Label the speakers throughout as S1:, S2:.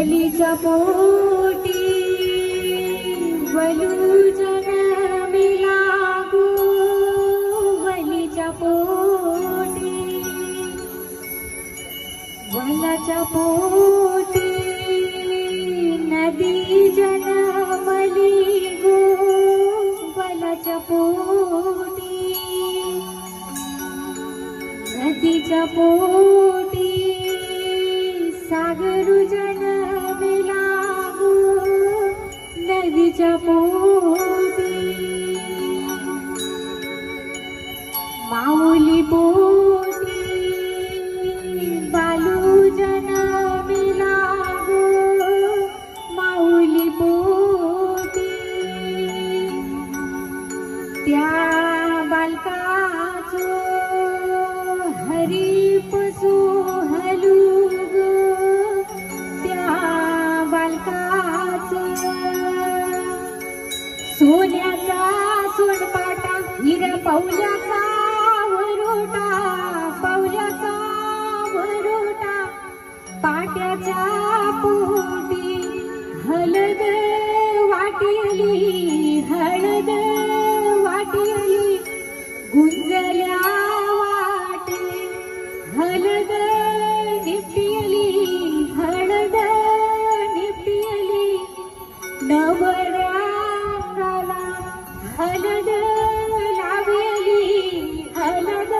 S1: बलीच्या पोटी बलू जनमिला गो, बलीच्या पोटी बलाच्या पोटी नदी जनमली गो, बलाच्या पोटी नदीच्या पोटी सागरू जनमिला गो, नदीच्या पोटी माऊली पोटी बालू जनमिला गो, माऊली पोटी त्या बालकाचो हरीप सोहलू गो, त्या बालकाचो सोन्याचा सोनपाटा हिरा पावल्याचा वरोटा, पावल्याचा वरोटा पाट्याच्या पोटी हळद वाटेली, हळद वाटेली गुंजल्या वाटे हळद निपटिली, हळद निपटिली नवऱ्याला हळद लावली, हळद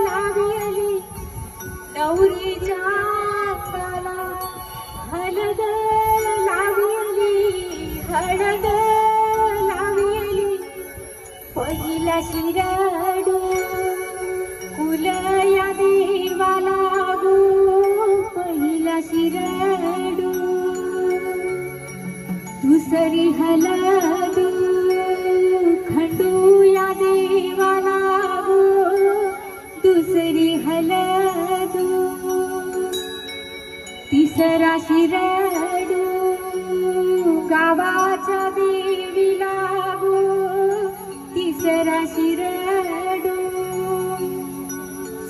S1: लावली नवरीच्या हाताला हळद लावली, हळद लावली पहिला शिरडू कुलया देवाला गो, पहिला शिरडू दुसरी हळद खंडू या देवाला गो, दुसरी हळद तिसरा शिरडू गावाच्या देवीला गो, तिसरा शिरडू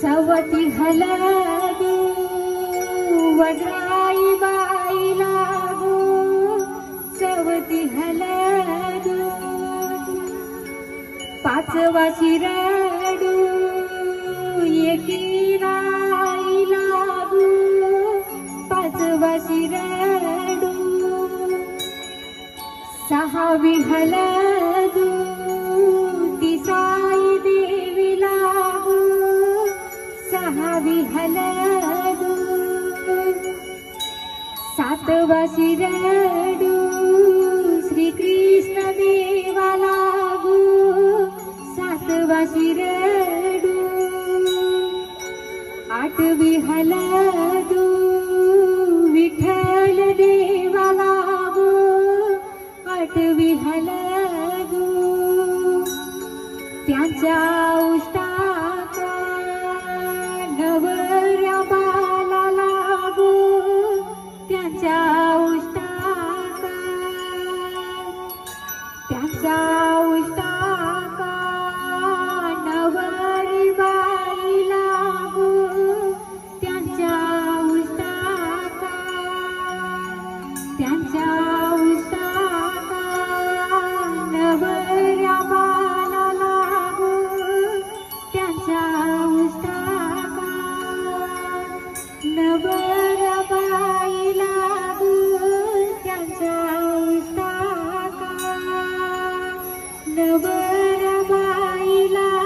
S1: चौथी हळद वड्राई बाईला गो, चौथी हळद पाचवा शिरडू एकीराईला गो, पाचवा शिरडू सहावी हळद ती साई देवीला गो, सहावी हळद सातवा शिरडू श्रीकृष्ण देवाला गो, सातवा शिरडू आठवी हळद विठ्ठल देवाला गो, आठवी हळद त्यांच्या उष्टाका नवऱ्या बालाला गो, त्यांच्या उष्टाका, त्यांच्या उष्टाका नवरी बाईला गो, त्यांच्या उष्टाका, त्यांच्या उष्टाका नवऱ्या बालाला गो, त्यांच्या उष्टाका नवऱ्या बाईला गो, त्यांच्या उष्टाका नव